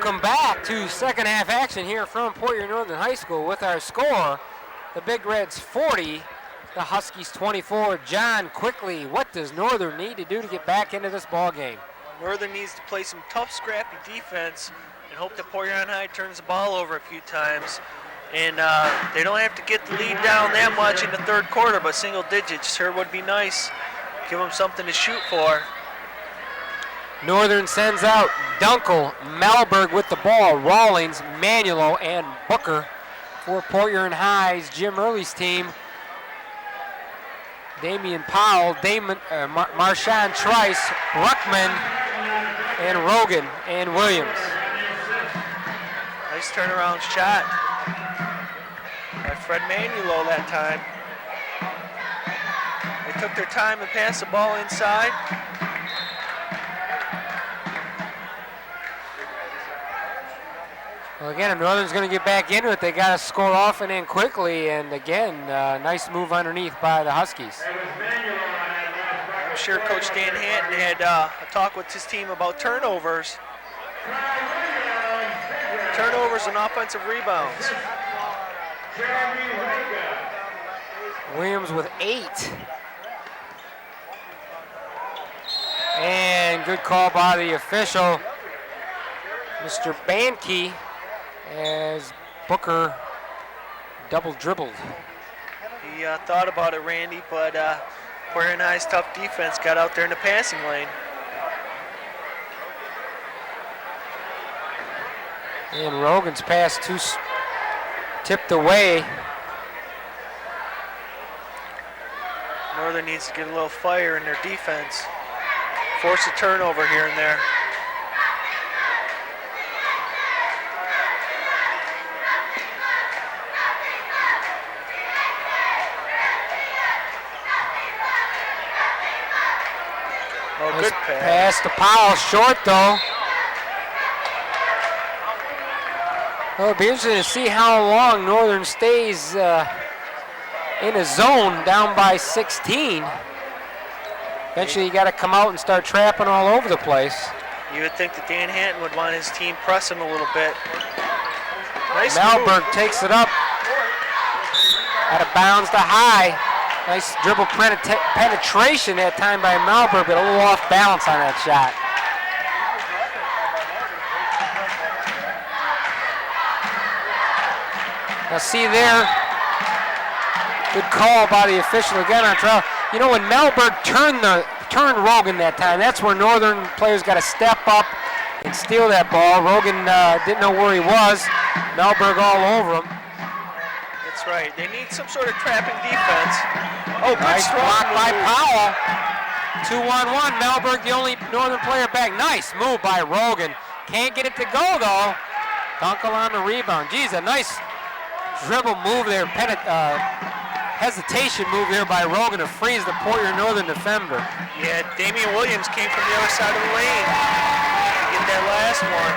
Welcome back to second half action here from Port Huron Northern High School with our score. The Big Reds 40, the Huskies 24. John, quickly, what does Northern need to do to get back into this ball game? Northern needs to play some tough, scrappy defense and hope that Port Huron High turns the ball over a few times. And they don't have to get the lead down that much in the third quarter, but single digits sure would be nice. Give them something to shoot for. Northern sends out Dunkel, Malberg with the ball, Rawlings, Manulo, and Booker for Port Huron High's Jim Early's team. Damian Powell, Marshawn Trice, Bruckman, and Rogan and Williams. Nice turnaround shot by Fred Manulo that time. They took their time and passed the ball inside. Well, again, if Northern's going to get back into it, they got to score often and quickly. And again, nice move underneath by the Huskies. I'm sure Coach Dan Hatton had a talk with his team about turnovers. Turnovers and offensive rebounds. Williams with 8. And good call by the official, Mr. Bankey, as Booker double dribbled. He thought about it, Randy, but Port Huron High's tough defense got out there in the passing lane. And Rogan's pass tipped away. Northern needs to get a little fire in their defense. Force a turnover here and there. Oh, good pass to Powell, short though. Well, it'll be interesting to see how long Northern stays in a zone down by 16. Eventually you got to come out and start trapping all over the place. You would think that Dan Hatton would want his team pressing a little bit. Nice Malberg move. takes it up. Out of bounds to High. Nice dribble penetration that time by Malberg, but a little off balance on that shot. Now see there, good call by the official again on trial. You know, when Malberg turned Rogan that time, that's where Northern players got to step up and steal that ball. Rogan didn't know where he was. Malberg all over him. That's right. They need some sort of trapping defense. Oh, good nice strong block by move. Powell. 2-on-1. Malberg, the only Northern player back. Nice move by Rogan. Can't get it to go though. Dunkel on the rebound. Geez, a nice dribble move there. Hesitation move here by Rogan to freeze the Port Huron Northern defender. Yeah, Damian Williams came from the other side of the lane. Get that last one.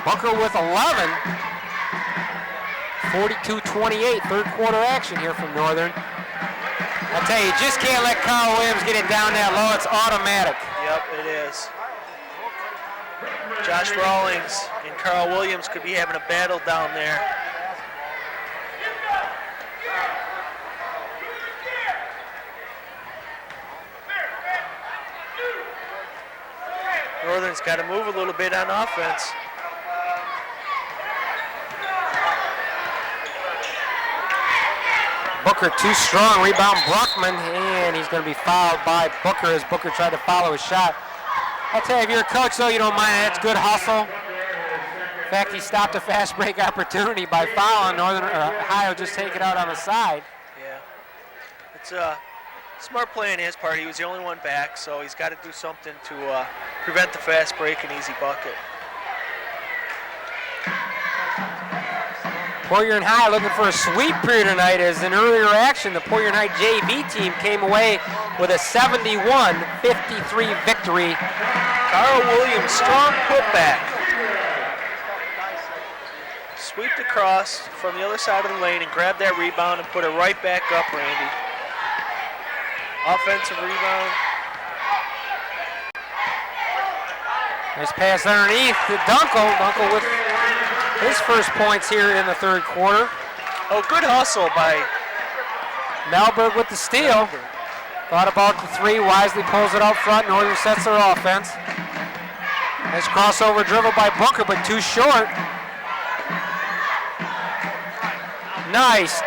Booker with 11. 42-28, third quarter action here from Northern. I tell you, you just can't let Carl Williams get it down that low. It's automatic. Yep, it is. Josh Rawlings and Carl Williams could be having a battle down there. Northern's got to move a little bit on offense. Booker too strong, rebound Bruckman, and he's going to be fouled by Booker as Booker tried to follow his shot. I'll tell you, if you're a coach though, you don't mind, that's good hustle. In fact, he stopped a fast break opportunity by fouling. Northern High will just take it out on the side. Yeah, it's a smart play on his part. He was the only one back, so he's got to do something to prevent the fast break and easy bucket. Port Huron High looking for a sweep period tonight as in earlier action, the Port Huron High JV team came away with a 71-53 victory. Carl Williams, strong putback. Sweeped across from the other side of the lane and grabbed that rebound and put it right back up, Randy. Offensive rebound. Nice pass underneath to Dunkel. Dunkel with his first points here in the third quarter. Oh, good hustle by Malberg with the steal. Thought about the three, wisely pulls it out front. Northern sets their offense. Nice crossover dribble by Booker, but too short. Nice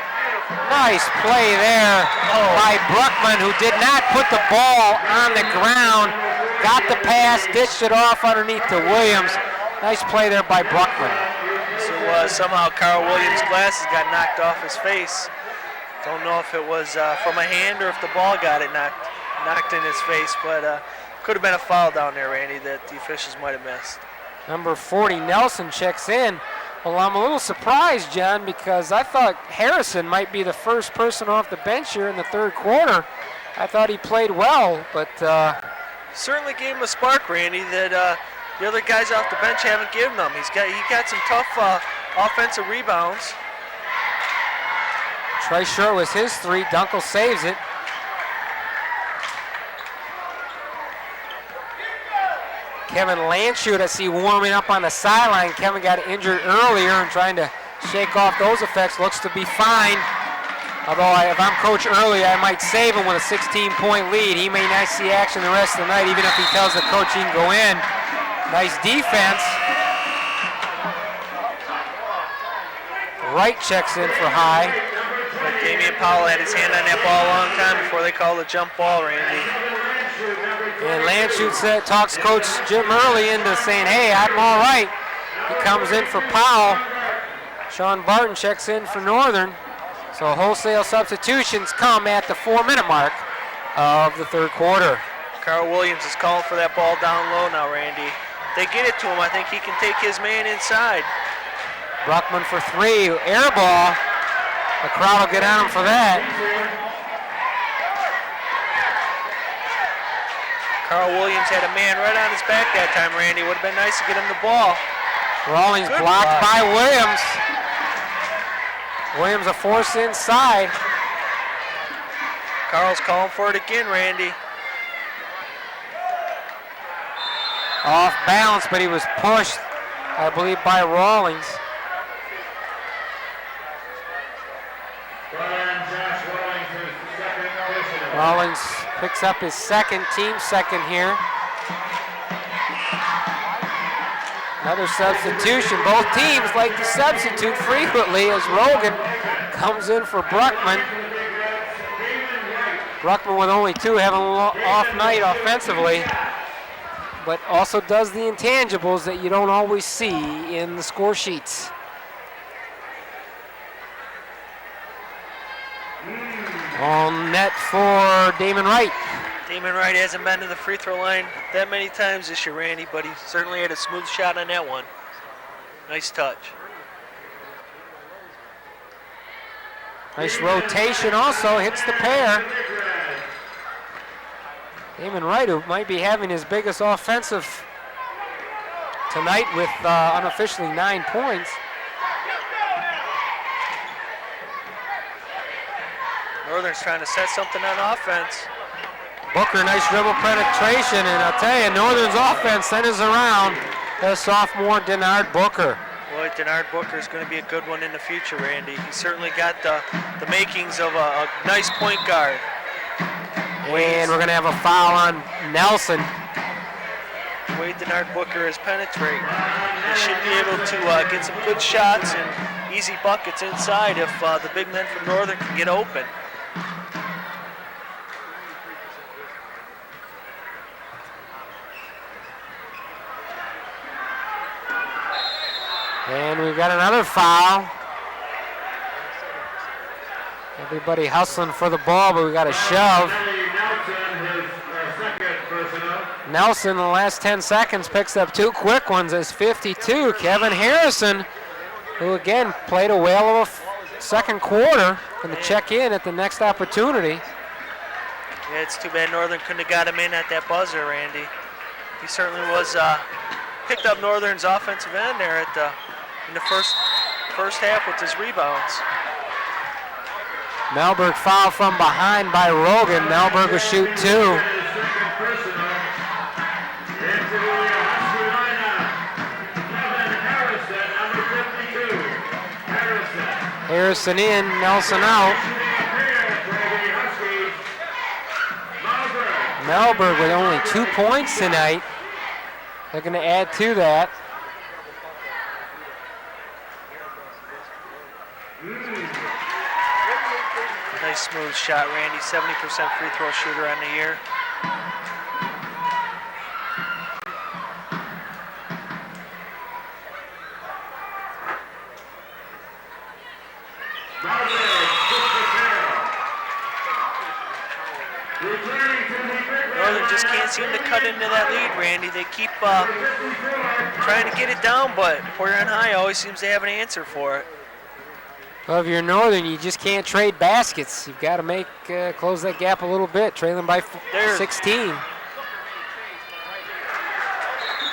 play there by Bruckman, who did not put the ball on the ground. Got the pass, dished it off underneath to Williams. Nice play there by Bruckman. So somehow Carl Williams' glasses got knocked off his face. Don't know if it was from a hand or if the ball got it knocked in his face, but could have been a foul down there, Randy, that the officials might have missed. Number 40, Nelson, checks in. Well, I'm a little surprised, John, because I thought Harrison might be the first person off the bench here in the third quarter. I thought he played well, but... certainly gave him a spark, Randy, that the other guys off the bench haven't given him. He got some tough offensive rebounds. Trey Short was his three. Dunkel saves it. Kevin Landshut, I see warming up on the sideline. Kevin got injured earlier and trying to shake off those effects. Looks to be fine. Although if I'm Coach Early, I might save him with a 16-point lead. He may not see action the rest of the night, even if he tells the coach he can go in. Nice defense. Wright checks in for High. But Damian Powell had his hand on that ball a long time before they called the jump ball, Randy. And Landshut talks Coach Jim Early into saying, hey, I'm all right. He comes in for Powell. Sean Barton checks in for Northern. So wholesale substitutions come at the 4-minute mark of the third quarter. Carl Williams is calling for that ball down low now, Randy. If they get it to him, I think he can take his man inside. Bruckman for three, air ball. The crowd will get on him for that. Carl Williams had a man right on his back that time, Randy. Would have been nice to get him the ball. Rawlings blocked by Williams. Williams a force inside. Carl's calling for it again, Randy. Off balance, but he was pushed, I believe, by Rawlings. Rawlings picks up his team second here. Another substitution. Both teams like to substitute frequently as Rogan comes in for Bruckman. Bruckman with only two, having an off night offensively, but also does the intangibles that you don't always see in the score sheets. On net for Damon Wright. Damon Wright hasn't been to the free throw line that many times this year, Randy, but he certainly had a smooth shot on that one. Nice touch. Nice rotation also, hits the pair. Damon Wright, who might be having his biggest offensive tonight with unofficially 9 points. Northern's trying to set something on offense. Booker, nice dribble penetration, and I'll tell you, Northern's offense centers around the sophomore Denard Booker. Boy, Denard Booker is going to be a good one in the future, Randy. He's certainly got the makings of a nice point guard. And we're going to have a foul on Nelson. The way Denard Booker is penetrating, he should be able to get some good shots and easy buckets inside if the big men from Northern can get open. And we've got another foul. Everybody hustling for the ball, but we got a shove. Nelson, in the last 10 seconds, picks up 2 quick ones as 52. Kevin Harrison, who again played a whale of a second quarter, going to check in at the next opportunity. Yeah, it's too bad Northern couldn't have got him in at that buzzer, Randy. He certainly was picked up Northern's offensive end there in the first half with his rebounds. Malberg foul from behind by Rogan. Malberg will shoot 2. Harrison in, Nelson out. Malberg with only 2 points tonight. They're going to add to that. Nice smooth shot, Randy. 70% free throw shooter on the year. Northern just can't seem to cut into that lead, Randy. They keep trying to get it down, but Port Huron High always seems to have an answer for it. Well, if you're Northern, you just can't trade baskets. You've got to make close that gap a little bit, trailing by 16.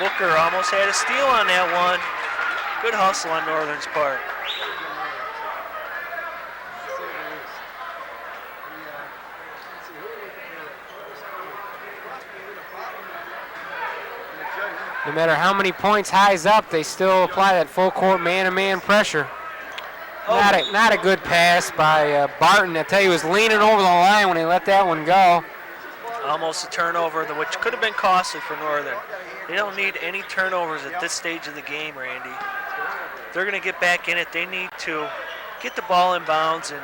Booker almost had a steal on that one. Good hustle on Northern's part. No matter how many points High's up, they still apply that full court man-to-man pressure. Not a good pass by Barton. I tell you, he was leaning over the line when he let that one go. Almost a turnover, which could have been costly for Northern. They don't need any turnovers at this stage of the game, Randy. They're going to get back in it. They need to get the ball in bounds and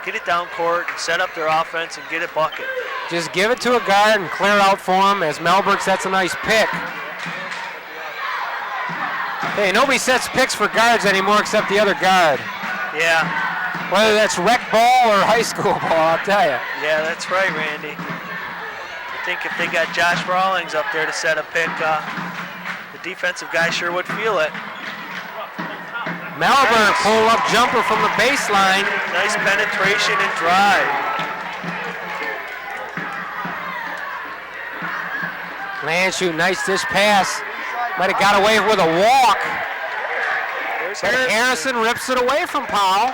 get it down court and set up their offense and get a bucket. Just give it to a guard and clear out for him as Malberg sets a nice pick. Hey, nobody sets picks for guards anymore except the other guard. Yeah. Whether that's rec ball or high school ball, I'll tell you. Yeah, that's right, Randy. I think if they got Josh Rawlings up there to set a pick, the defensive guy sure would feel it. Malberg pull-up jumper from the baseline. Nice penetration and drive. Landshoot, nice dish pass. Might have got away with a walk. But Harrison rips it away from Powell.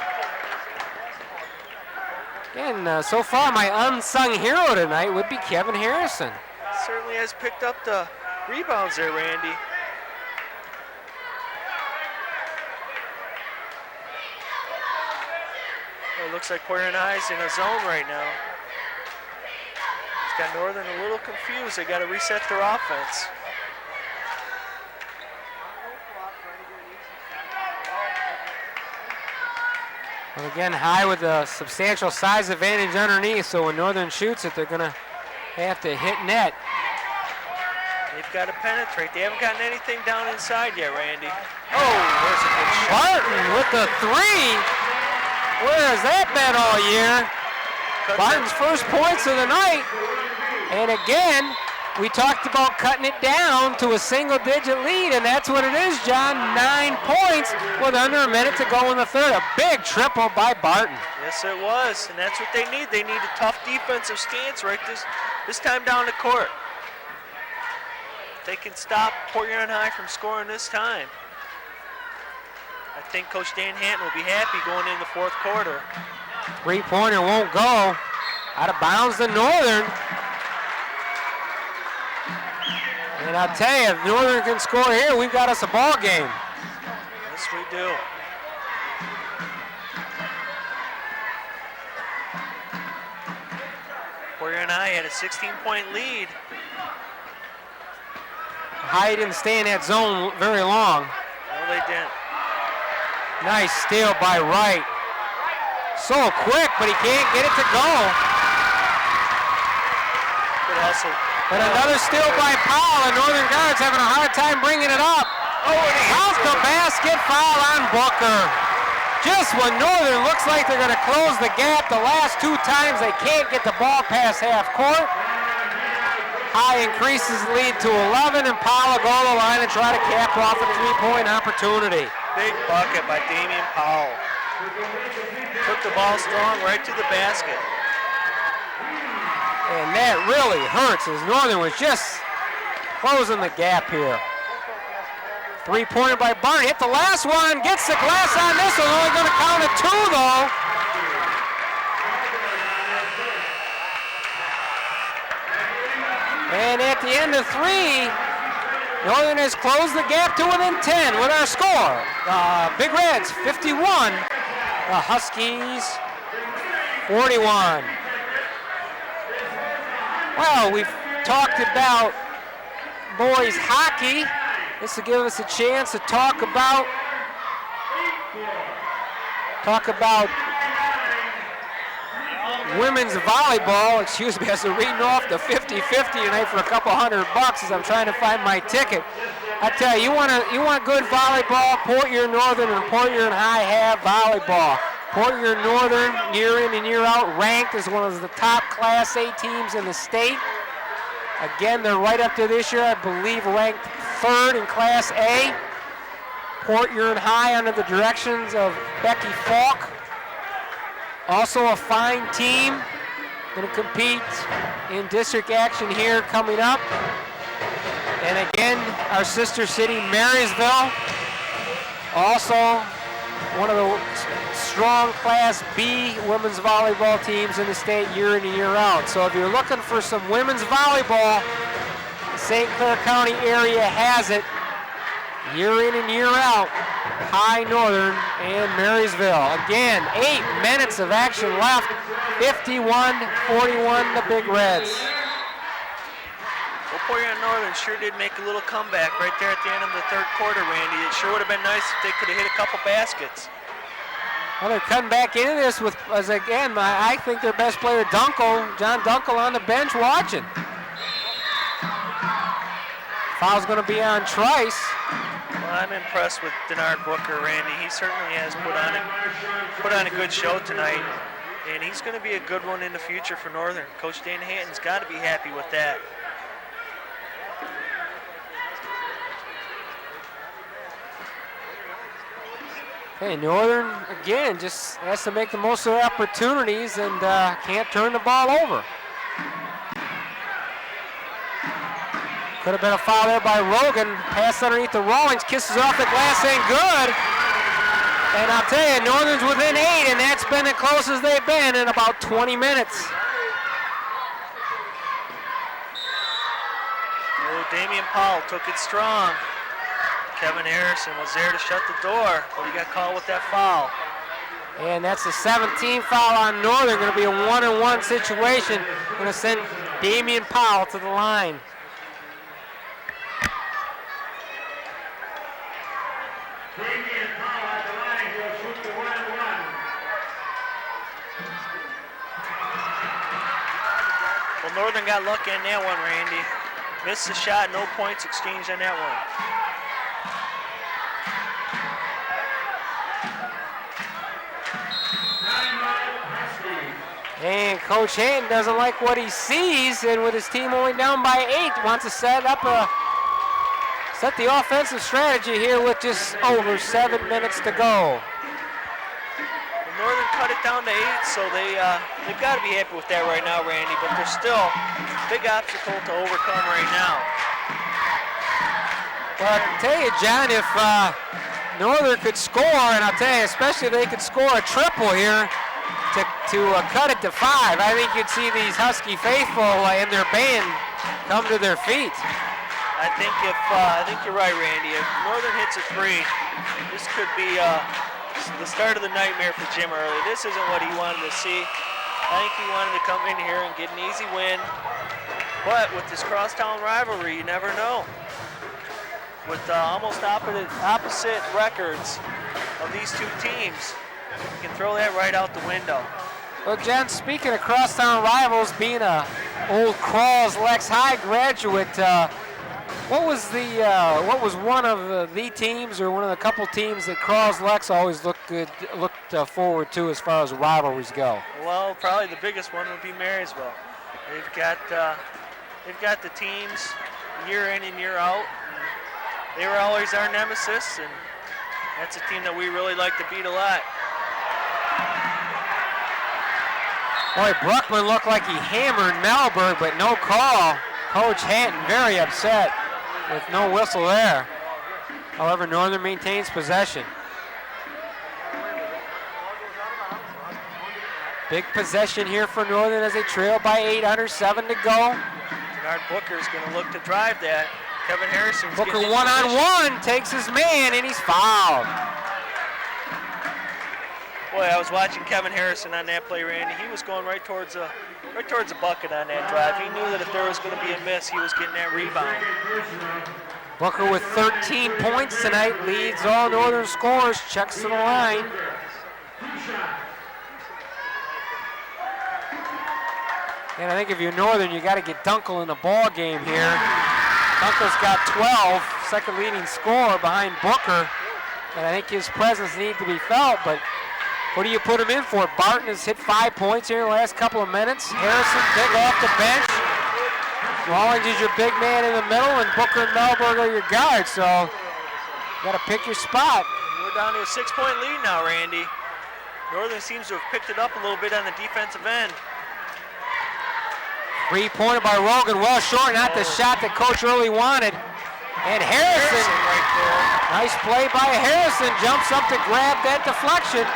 Again, so far my unsung hero tonight would be Kevin Harrison. Certainly has picked up the rebounds there, Randy. Well, it looks like Port Huron High's in a zone right now. He's got Northern a little confused. They got to reset their offense. Well, again, High with a substantial size advantage underneath, so when Northern shoots it, they're going to have to hit net. They've got to penetrate. They haven't gotten anything down inside yet, Randy. Oh, there's a good shot. Barton with the three. Where has that been all year? Barton's first points of the night. And again, we talked about cutting it down to a single-digit lead, and that's what it is, John. 9 points with under a minute to go in the third. A big triple by Barton. Yes, it was, and that's what they need. They need a tough defensive stance right this time down the court. They can stop Port Huron High from scoring this time. I think Coach Dan Hatton will be happy going into the fourth quarter. Three-pointer won't go. Out of bounds to Northern. And I'll tell you, if Northern can score here, we've got us a ball game. Yes, we do. Port Huron High had a 16-point lead. High didn't stay in that zone very long. No, they didn't. Nice steal by Wright. So quick, but he can't get it to go. Good hustle. But another steal by Powell, and Northern guards having a hard time bringing it up. Oh, and he Out the basket, foul on Booker. Just when Northern looks like they're going to close the gap, the last 2 times they can't get the ball past half court. High increases the lead to 11, and Powell will go to the line and try to cap off a 3-point opportunity. Big bucket by Damian Powell. Took the ball strong right to the basket. And that really hurts as Northern was just closing the gap here. 3-pointer by Barton. Hit the last one. Gets the glass on this one. Only going to count a 2 though. And at the end of 3, Northern has closed the gap to within 10 with our score. Big Reds 51, The Huskies 41. Well, we've talked about boys hockey. This will give us a chance to talk about women's volleyball. Excuse me, as I'm reading off the 50-50 tonight for a couple $100 as I'm trying to find my ticket. I tell you, you want good volleyball, Port Huron Northern and Port Huron High have volleyball. Port Huron Northern, year in and year out, ranked as one of the top Class A teams in the state. Again, they're right up to this year, I believe, ranked 3rd in Class A. Port Huron High under the directions of Becky Falk. Also a fine team, going to compete in district action here coming up. And again, our sister city, Marysville, also one of the strong Class B women's volleyball teams in the state year in and year out. So if you're looking for some women's volleyball, the St. Clair County area has it year in and year out. High Northern and Marysville. Again, 8 minutes of action left. 51-41 the Big Reds. Well, Port Huron Northern sure did make a little comeback right there at the end of the 3rd quarter, Randy. It sure would have been nice if they could have hit a couple baskets. Well, they're cutting back into this with, as again, I think their best player, Dunkel, John Dunkel, on the bench watching. Foul's going to be on Trice. Well, I'm impressed with Denard Booker, Randy. He certainly has put on a good show tonight, and he's going to be a good one in the future for Northern. Coach Dana Hatton's got to be happy with that. Hey, Northern, again, just has to make the most of their opportunities and can't turn the ball over. Could have been a foul there by Rogan. Pass underneath the Rawlings, kisses off the glass, ain't good. And I'll tell you, Northern's within 8, and that's been the closest they've been in about 20 minutes. Oh, Damian Powell took it strong. Kevin Harrison was there to shut the door, but he got called with that foul. And that's a 17th foul on Northern. Going to be a 1-on-1 situation. Going to send Damian Powell to the line. Well, Northern got lucky on that one, Randy. Missed the shot, no points exchanged on that one. And Coach Hayden doesn't like what he sees, and with his team only down by 8, wants to set the offensive strategy here with just over 7 minutes to go. Well, Northern cut it down to 8, so they've got to be happy with that right now, Randy, but there's still a big obstacle to overcome right now. Well, I can tell you, John, if Northern could score, and I'll tell you, especially if they could score a triple here, to cut it to 5. I think you'd see these Husky faithful and their band come to their feet. I think you're right, Randy. If Northern hits a 3, this could be the start of the nightmare for Jim Early. This isn't what he wanted to see. I think he wanted to come in here and get an easy win. But with this crosstown rivalry, you never know. With almost opposite records of these two teams, you can throw that right out the window. Well, Jen, speaking of crosstown rivals, being a old Crawls Lex High graduate, what was one of the teams or one of the couple teams that Crawls Lex always looked forward to as far as rivalries go? Well, probably the biggest one would be Marysville. They've got the teams year in and year out. And they were always our nemesis, and that's a team that we really like to beat a lot. Boy, Bruckman looked like he hammered Malberg, but no call. Coach Hatton very upset with no whistle there. However, Northern maintains possession. Big possession here for Northern as they trail by 8, under 7 to go. Denard Booker's going to look to drive that. Kevin Harrison's Booker one-on-one, takes his man, and he's fouled. Boy, I was watching Kevin Harrison on that play, Randy. He was going right towards the bucket on that drive. He knew that if there was going to be a miss, he was getting that rebound. Booker with 13 points tonight, leads all Northern scorers, checks to the line. And I think if you're Northern, you got to get Dunkel in the ball game here. Dunkel's got 12, second leading scorer behind Booker. And I think his presence needs to be felt, but what do you put him in for? Barton has hit 5 points here in the last couple of minutes. Harrison big off the bench. Rawlings is your big man in the middle, and Booker and Melberg are your guards, so you got to pick your spot. We're down to a 6-point lead now, Randy. Northern seems to have picked it up a little bit on the defensive end. 3-pointer by Rogan, well short, not the shot that Coach Early wanted. And Harrison right there. Nice play by Harrison, jumps up to grab that deflection.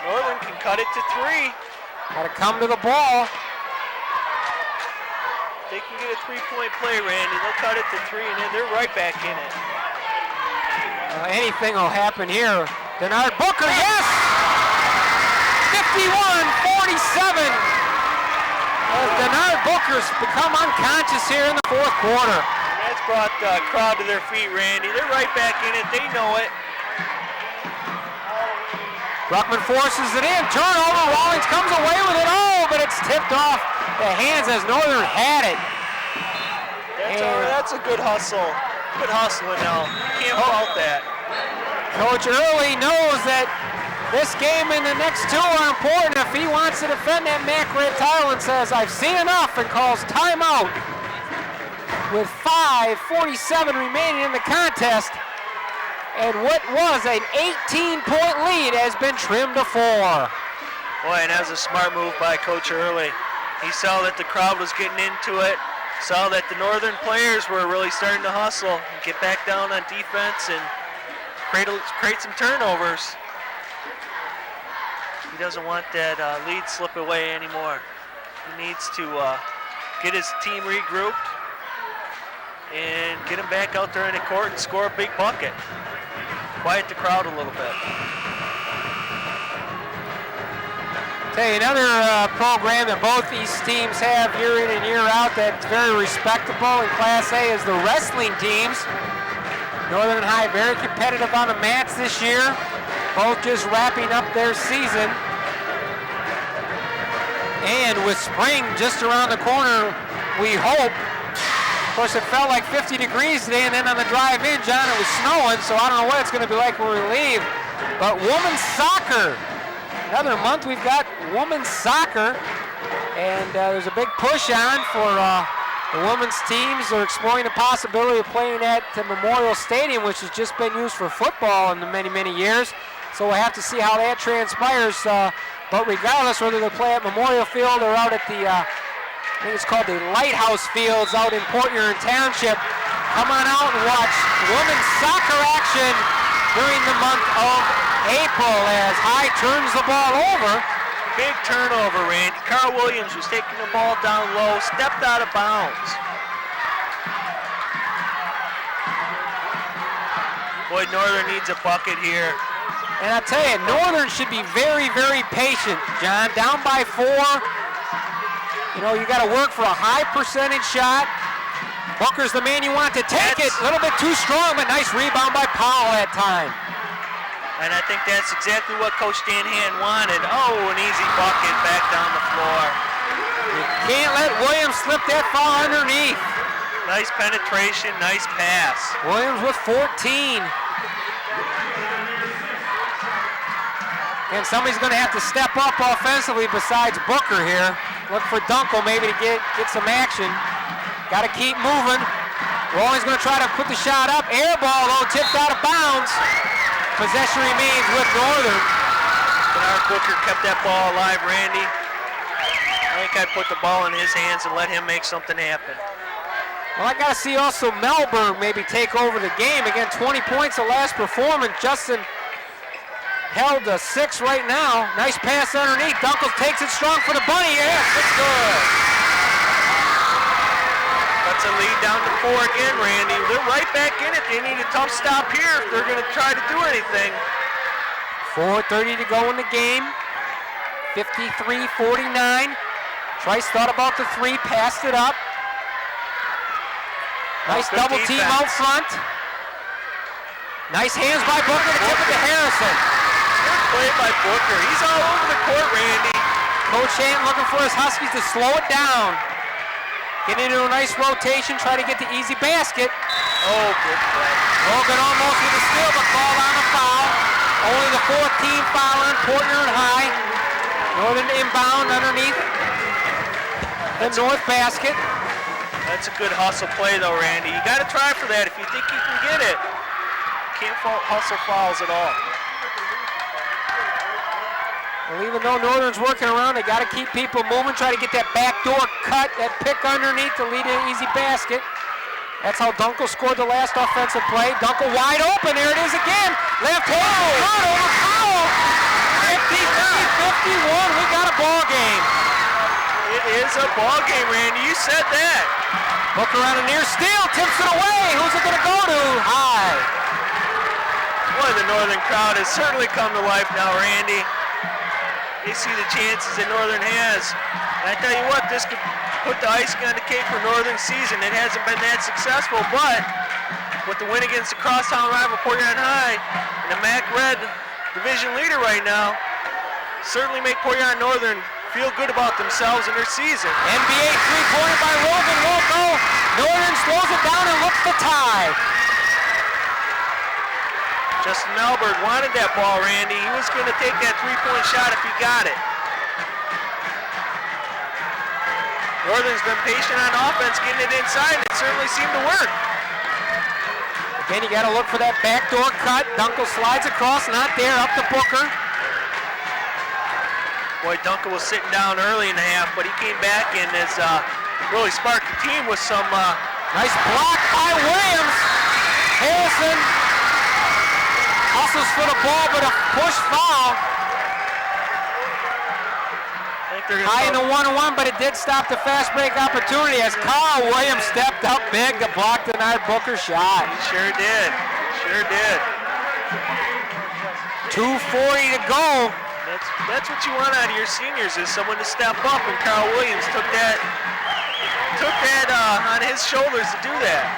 Northern can cut it to 3. Got to come to the ball. They can get a 3-point play, Randy. They'll cut it to 3, and then they're right back in it. Anything will happen here. Denard Booker, yes! 51-47. As Denard Booker's become unconscious here in the fourth quarter. That's brought the crowd to their feet, Randy. They're right back in it. They know it. Ruckman forces it in. Turnover. Rawlings comes away with it. Oh, but it's tipped off the hands as Northern had it. That's a good hustle. Good hustling now. You can't fault that. Coach Early knows that this game and the next 2 are important if he wants to defend that MAC red title, and says, I've seen enough, and calls timeout with 5:47 remaining in the contest. And what was an 18-point lead has been trimmed to 4. Boy, and that was a smart move by Coach Early. He saw that the crowd was getting into it, saw that the Northern players were really starting to hustle and get back down on defense and create some turnovers. He doesn't want that lead slip away anymore. He needs to get his team regrouped and get them back out there in the court and score a big bucket. Quiet the crowd a little bit. Tell you another program that both these teams have year in and year out that's very respectable in Class A is the wrestling teams. Northern High very competitive on the mats this year. Both just wrapping up their season. And with spring just around the corner, we hope. Of course, it felt like 50 degrees today, and then on the drive in, John, it was snowing, so I don't know what it's going to be like when we leave. But women's soccer, another month we've got women's soccer, and there's a big push on for the women's teams. They're exploring the possibility of playing at the Memorial Stadium, which has just been used for football in the many, many years. So we'll have to see how that transpires. But regardless, whether they play at Memorial Field or out at the I think it's called the Lighthouse Fields out in Port Huron Township. Come on out and watch women's soccer action during the month of April as High turns the ball over. Big turnover, Randy. Carl Williams was taking the ball down low, stepped out of bounds. Boy, Northern needs a bucket here. And I tell you, Northern should be very, very patient, John. Down by 4. You know, you got to work for a high percentage shot. Booker's the man you want to take it. A little bit too strong, but nice rebound by Powell that time. And I think that's exactly what Coach Danahan wanted. Oh, an easy bucket back down the floor. You can't let Williams slip that far underneath. Nice penetration, nice pass. Williams with 14. And somebody's going to have to step up offensively besides Booker here. Look for Dunkel maybe to get some action. Got to keep moving. Rawlings going to try to put the shot up. Air ball, though, tipped out of bounds. Possession remains with Northern. Denard Booker kept that ball alive, Randy. I think I'd put the ball in his hands and let him make something happen. Well, I got to see also Melbourne maybe take over the game. Again, 20 points the last performance. Justin held a 6 right now. Nice pass underneath. Dunkel takes it strong for the bunny. Yes, it's good. But cuts a lead down to 4 again, Randy. They're right back in it. They need a tough stop here if they're going to try to do anything. 4:30 to go in the game. 53-49. Trice thought about the 3, passed it up. Nice double team out front. Nice hands by Booker to tip it to Harrison. Good play by Booker. He's all over the court, Randy. Coach Hanton looking for his Huskies to slow it down. Get into a nice rotation, try to get the easy basket. Oh, good play. Logan almost with a steal, but called on a foul. Only the 4th team foul on Port Huron High. Northern inbound underneath the north basket. That's a good hustle play, though, Randy. You got to try for that if you think you can get it. Can't hustle fouls at all. Well, even though Northern's working around, they got to keep people moving, try to get that backdoor cut, that pick underneath to lead to an easy basket. That's how Dunkel scored the last offensive play. Dunkel wide open, there it is again. Left hand, good over Powell. 53-51, we got a ball game. It is a ball game, Randy. You said that. Booker on a near steal, tips it away. Who's it going to go to? High. Boy, the Northern crowd has certainly come to life now, Randy. They see the chances that Northern has. And I tell you what, this could put the icing on the cake for Northern's season. It hasn't been that successful, but with the win against the crosstown rival Port Huron High and the MAC Red division leader right now, certainly make Port Huron Northern feel good about themselves and their season. NBA three-pointer by Logan won't go. Northern slows it down and looks to tie. Justin Melberg wanted that ball, Randy. He was going to take that three-point shot if he got it. Northern's been patient on offense, getting it inside, and it certainly seemed to work. Again, you got to look for that backdoor cut. Dunkel slides across, not there, up to Booker. Boy, Dunkel was sitting down early in the half, but he came back and has really sparked the team with some... nice block by Williams. Harrison hustles for the ball, but a push foul. High in the 1-1, but it did stop the fast break opportunity as Carl Williams stepped up big to block the Nard Booker shot. He sure did. Sure did. 2:40 to go. That's what you want out of your seniors, is someone to step up, and Carl Williams took that on his shoulders to do that.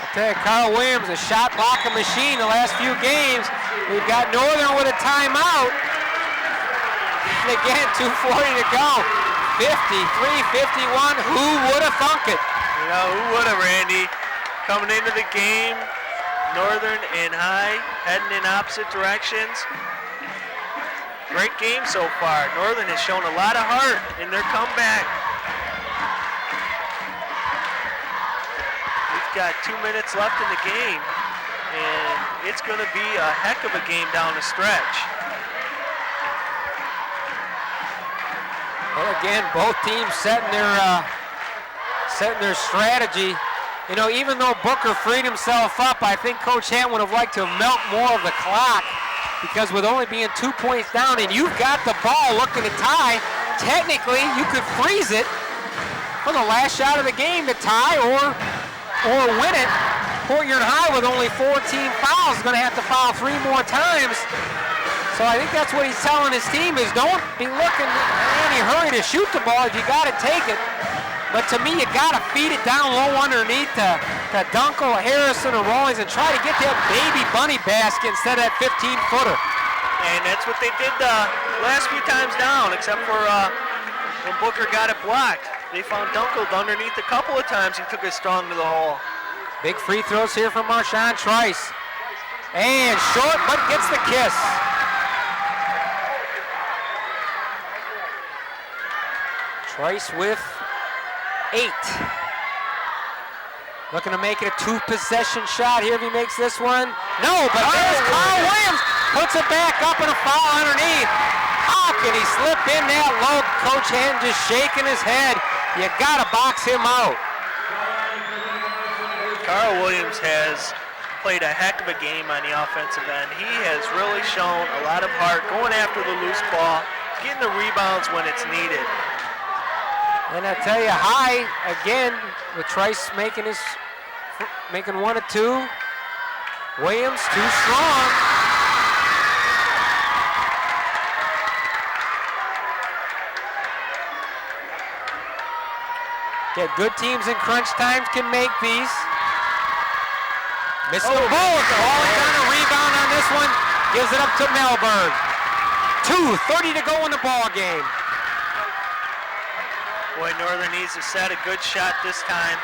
I tell you, Carl Williams, a shot blocking machine the last few games. We've got Northern with a timeout. And again, 2:40 to go. 53-51. Who would have thunk it? You know, who would have, Randy? Coming into the game, Northern and High heading in opposite directions. Great game so far. Northern has shown a lot of heart in their comeback. We've got 2 minutes left in the game, and it's going to be a heck of a game down the stretch. Well, again, both teams setting their strategy. You know, even though Booker freed himself up, I think Coach Hanton would have liked to milk more of the clock, because with only being 2 points down and you've got the ball looking to tie, technically you could freeze it for the last shot of the game to tie or win it. Port Huron High with only 14 fouls is going to have to foul 3 more times. So I think that's what he's telling his team is don't be looking in any hurry to shoot the ball. If you got to take it. But to me, you got to feed it down low underneath to Dunkel, Harrison, or Rawlings and try to get that baby bunny basket instead of that 15-footer. And that's what they did the last few times down, except for when Booker got it blocked. They found Dunkel underneath a couple of times. He took it strong to the hole. Big free throws here from Marshawn Trice. And short, but gets the kiss. Trice with 8. Looking to make it a 2-possession shot here if he makes this one. No, but there's Carl Williams. Puts it back up and a foul underneath. How can he slip in that low? Coach Hanton just shaking his head. You got to box him out. Carl Williams has played a heck of a game on the offensive end. He has really shown a lot of heart going after the loose ball, getting the rebounds when it's needed. And I tell you, High again with Trice making one of two. Williams too strong. Get good teams in crunch times can make these. Missed the ball. Falling down a rebound on this one. Gives it up to Malberg. 2:30 to go in the ball game. Boy, Northern needs to set a good shot this time.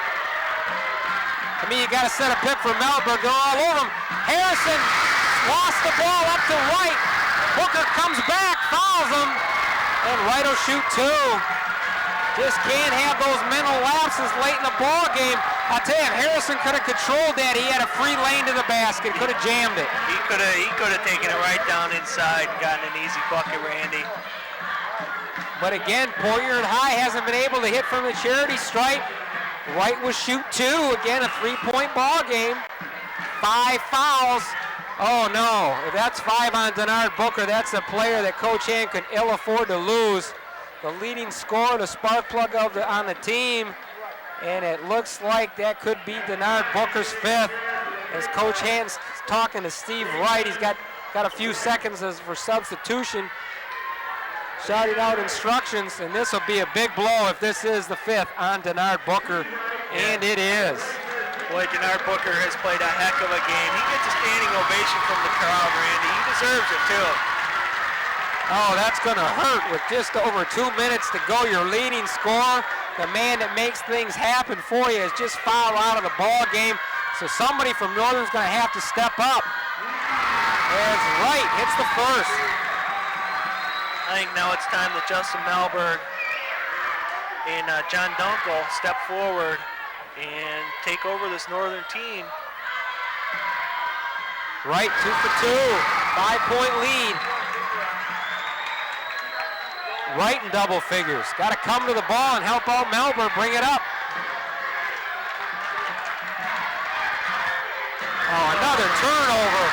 I mean, you got to set a pick for Malberg. They're all over him. Harrison lost the ball up to Wright. Booker comes back, fouls him, and Wright will shoot two. Just can't have those mental lapses late in the ball game. I'll tell you, if Harrison could have controlled that, he had a free lane to the basket, could have jammed it. He could have taken it right down inside and gotten an easy bucket, Randy. But again, Port Huron High hasn't been able to hit from the charity stripe. Wright will shoot two. Again, a three-point ball game. 5 fouls. Oh no, if that's 5 on Denard Booker, that's a player that Coach Hand could ill afford to lose. The leading scorer, the spark plug on the team, and it looks like that could be Denard Booker's 5th. As Coach Hand's talking to Steve Wright, he's got a few seconds for substitution. Shouting out instructions, and this will be a big blow if this is the 5th on Denard Booker, and it is. Boy, Denard Booker has played a heck of a game. He gets a standing ovation from the crowd, Randy. He deserves it too. Oh, that's going to hurt with just over 2 minutes to go. Your leading scorer, the man that makes things happen for you, is just fouled out of the ball game. So somebody from Northern's going to have to step up. As Wright hits the first. I think now it's time that Justin Malberg and John Dunkel step forward and take over this Northern team. Wright 2 for 2, 5-point lead. Wright in double figures. Got to come to the ball and help out Malberg bring it up. Oh, another turnover.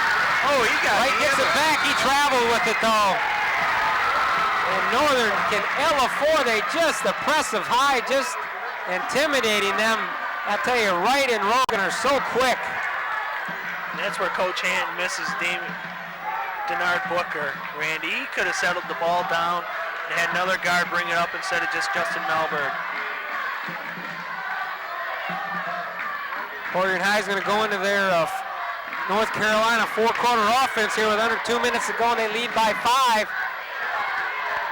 Oh, he got Wright gets it back. He traveled with it though. And Northern can ill afford the press of High, just intimidating them. I tell you, Wright and Rogan are so quick. And that's where Coach Hand misses Denard Booker. Randy, he could have settled the ball down and had another guard bring it up instead of just Justin Malberg. Port Huron High is going to go into their North Carolina 4-quarter offense here with under 2 minutes to go, and they lead by 5.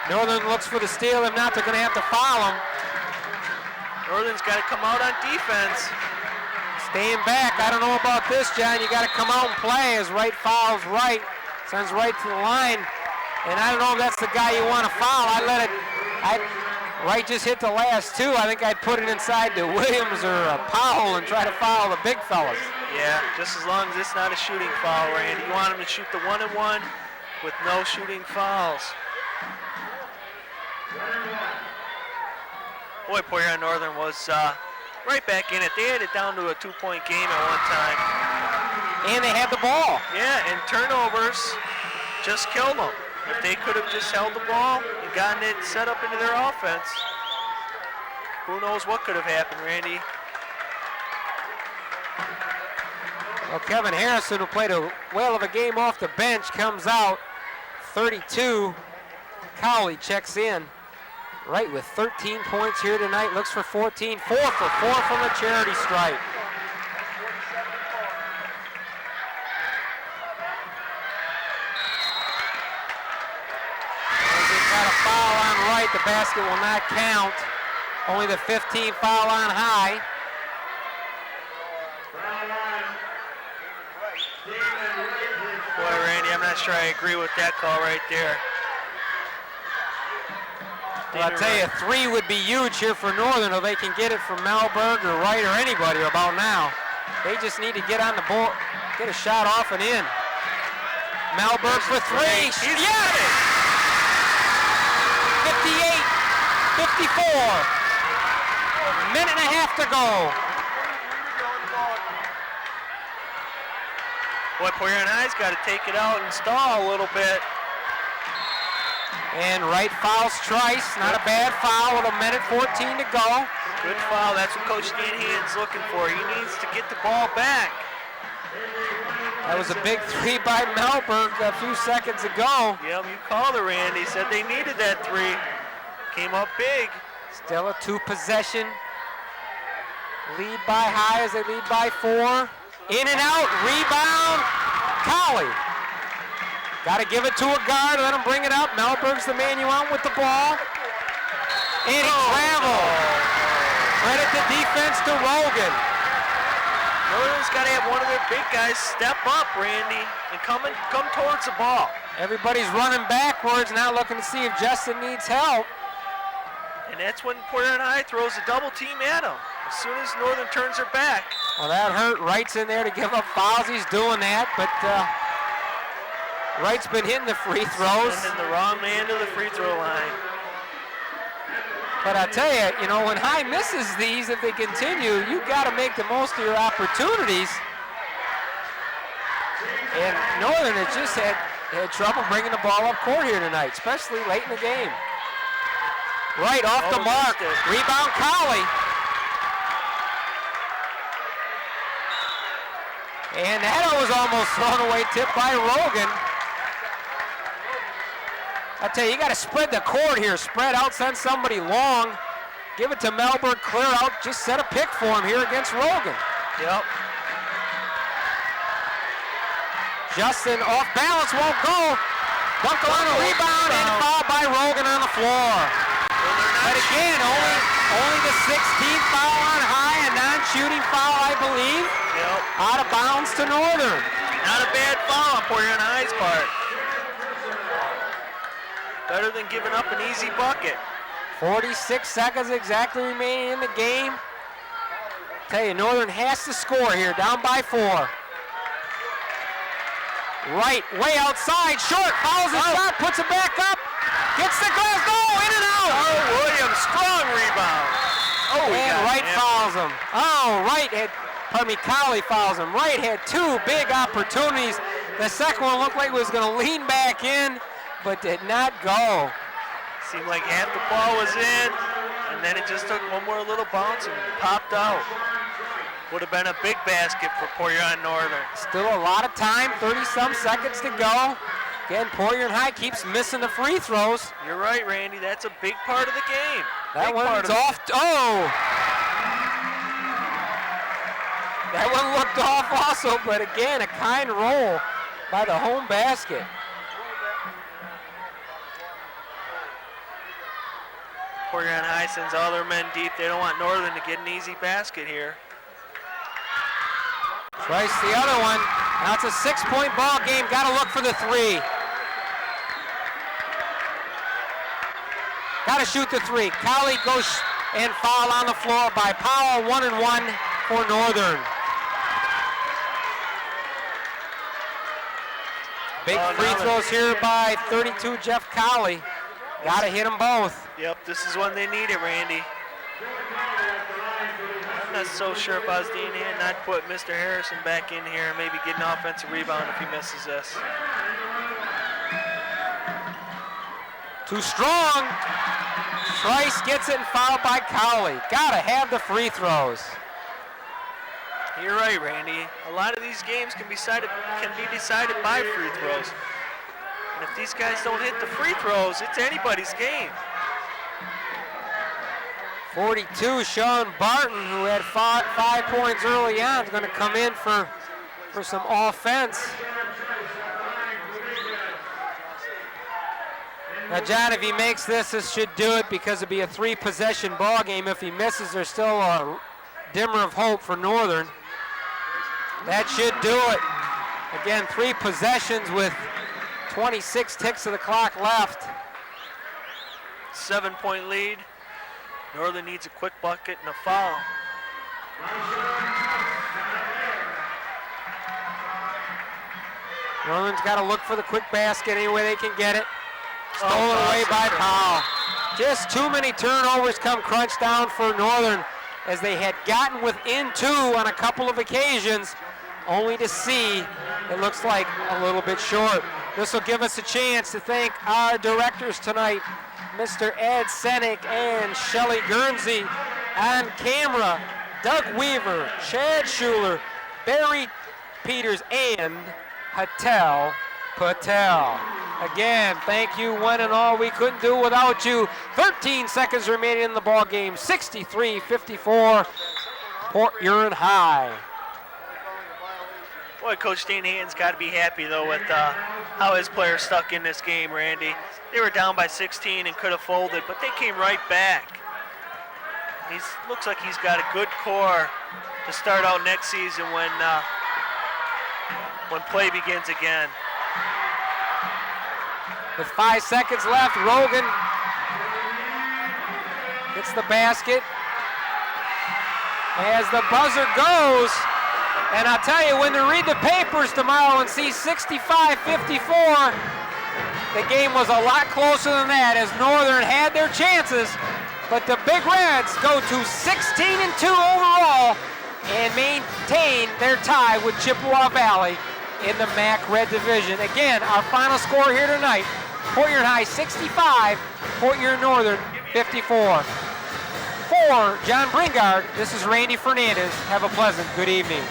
Northern looks for the steal. If not, they're going to have to foul him. Northern's got to come out on defense. Staying back. I don't know about this, John. You got to come out and play as Wright fouls Wright. Sends Wright to the line. And I don't know if that's the guy you want to foul. Wright just hit the last 2. I think I'd put it inside to Williams or Powell and try to foul the big fellas. Yeah, just as long as it's not a shooting foul, Randy. You want him to shoot the 1-and-1 with no shooting fouls. Boy, Port Huron Northern was right back in it. They had it down to a 2-point game at one time. And they had the ball. Yeah, and turnovers just killed them. If they could have just held the ball and gotten it set up into their offense, who knows what could have happened, Randy. Well, Kevin Harrison, who played a whale of a game off the bench, comes out 32. Cowley checks in. Wright with 13 points here tonight, looks for 14. 4 for 4 from the charity stripe. Got a foul on Wright. The basket will not count. Only the 15th foul on High. Boy, Randy, I'm not sure I agree with that call right there. Well, I'll tell you, 3 would be huge here for Northern if they can get it from Malberg or Wright or anybody about now. They just need to get on the board, get a shot off and in. Malberg for 3. He's got it. 58, 54. Minute and a half to go. Boy, Port Huron High's got to take it out and stall a little bit. And Wright fouls Trice. Not a bad foul with 1:14 to go. Good foul. That's what Coach Stanahan's looking for. He needs to get the ball back. That was a big three by Malberg a few seconds ago. Yep, you called it, Randy. Said they needed that three. Came up big. Still a 2-possession lead by High as they lead by 4. In and out, rebound, Colley. Got to give it to a guard, let him bring it up. Malberg's the man you want with the ball. And he traveled. Credit the defense to Rogan. Northern's got to have one of their big guys step up, Randy, and come towards the ball. Everybody's running backwards, now looking to see if Justin needs help. And that's when Port Huron High throws a double team at him. As soon as Northern turns their back. Well, that hurt. Wright's in there to give up fouls. He's doing that, but Wright's been hitting the free throws. Sending the wrong man to the free throw line. But I tell you, when High misses these, if they continue, you got to make the most of your opportunities. And Northern has just had trouble bringing the ball up court here tonight, especially late in the game. Wright off the mark. Rebound Colley. And that was almost thrown away, tipped by Rogan. I tell you, you got to spread the court here. Spread out, send somebody long. Give it to Malberg, clear out. Just set a pick for him here against Rogan. Yep. Justin off balance, won't go. Buckle on a rebound and foul by Rogan on the floor. But again, only the 16th foul on High, a non-shooting foul, I believe. Yep. Out of bounds to Northern. Not a bad foul on Port Huron High's part. Better than giving up an easy bucket. 46 seconds exactly remaining in the game. Tell you, Northern has to score here, down by 4. Wright, way outside, short, fouls his shot, puts it back up, gets the glass, in and out. Oh, Williams, strong rebound. Oh, and Wright fouls him. Colley fouls him. Wright had 2 big opportunities. The second one looked like it was going to lean back in, but did not go. Seemed like half the ball was in, and then it just took one more little bounce and popped out. Would have been a big basket for Port Huron Northern. Still a lot of time, 30-some seconds to go. Again, Port Huron High keeps missing the free throws. You're right, Randy. That's a big part of the game. That one's off. That one looked off also, but again, a kind roll by the home basket. Port Huron High sends all their men deep. They don't want Northern to get an easy basket here. Trice the other one. Now it's a 6-point ball game. Got to look for the 3. Got to shoot the 3. Colley goes and foul on the floor by Powell. 1-1 for Northern. Big free throws here by 32 Jeff Colley. Got to hit them both. Yep, this is when they need it, Randy. I'm not so sure if I was Stanahan not put Mr. Harrison back in here and maybe get an offensive rebound if he misses this. Too strong. Trice gets it and fouled by Colley. Got to have the free throws. You're right, Randy. A lot of these games can be decided by free throws. And if these guys don't hit the free throws, it's anybody's game. 42, Sean Barton, who had 5 points early on, is going to come in for some offense. Now, John, if he makes this should do it because it'd be a 3-possession ball game. If he misses, there's still a dimmer of hope for Northern. That should do it. Again, 3 possessions with 26 ticks of the clock left. 7-point lead. Northern needs a quick bucket and a foul. Northern's got to look for the quick basket any way they can get it. Stolen away by Powell. Just too many turnovers come crunch down for Northern as they had gotten within 2 on a couple of occasions, only to see it looks like a little bit short. This will give us a chance to thank our directors tonight, Mr. Ed Senick and Shelley Guernsey. On camera, Doug Weaver, Chad Schuler, Barry Peters, and Patel Patel. Again, thank you one and all. We couldn't do it without you. 13 seconds remaining in the ball game. 63-54, Port Huron High. Boy, Coach Danahan's got to be happy, though, with how his players stuck in this game, Randy. They were down by 16 and could have folded, but they came right back. Looks like he's got a good core to start out next season when play begins again. With 5 seconds left, Rogan hits the basket. As the buzzer goes, and I'll tell you, when they read the papers tomorrow and see 65-54, the game was a lot closer than that as Northern had their chances, but the Big Reds go to 16-2 overall and maintain their tie with Chippewa Valley in the MAC Red Division. Again, our final score here tonight, Port Huron High 65, Port Huron Northern 54. For John Bringard, this is Randy Fernandez. Have a pleasant good evening.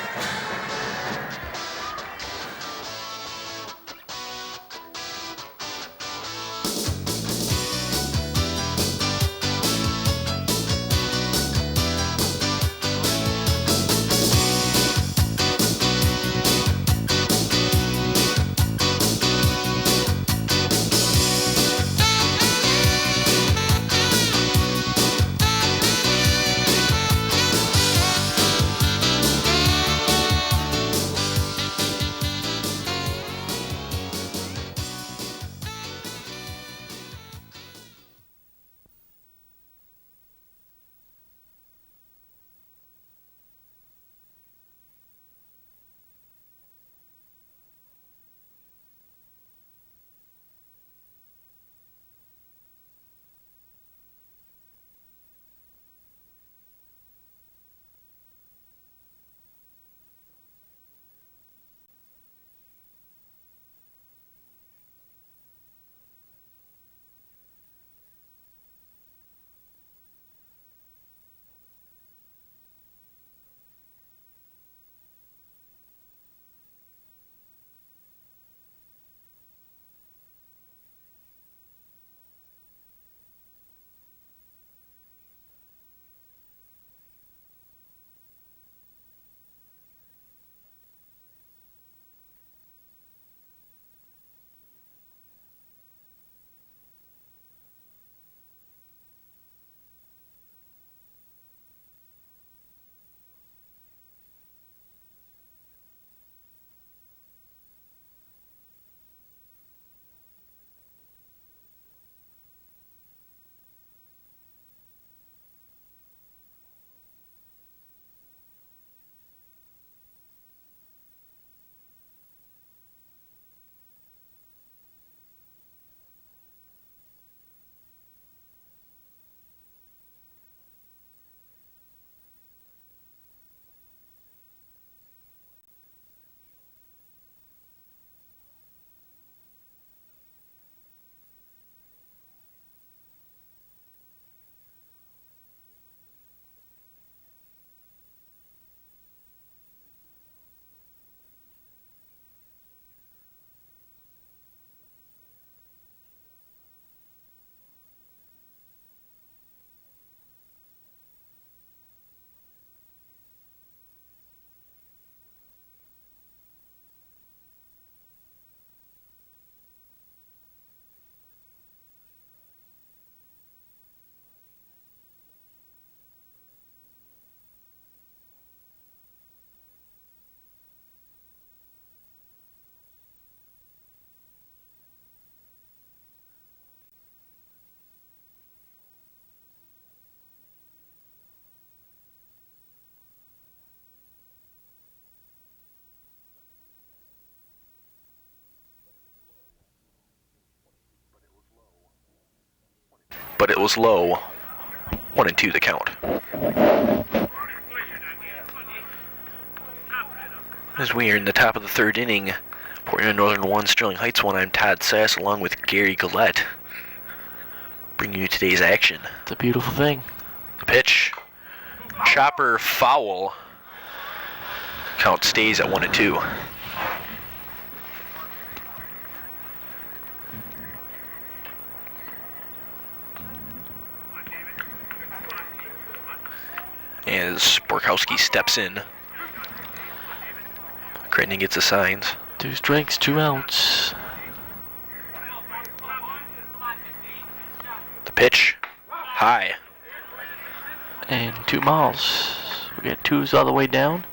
But it was low. 1 and 2 the count. As we are in the top of the third inning, Port Huron Northern 1, Sterling Heights 1. I'm Todd Sass along with Gary Gillette, bringing you today's action. It's a beautiful thing. The pitch. Chopper foul. Count stays at 1-2. As Borkowski steps in. Creighton gets the signs. 2 strikes, 2 outs. The pitch. High. And 2 miles. We got 2s all the way down.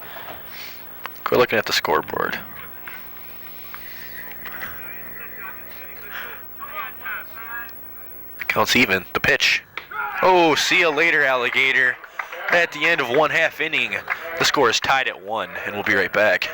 We're looking at the scoreboard. Counts even. The pitch. Oh, see you later, alligator. At the end of 1/2 inning, the score is tied at 1, and we'll be right back.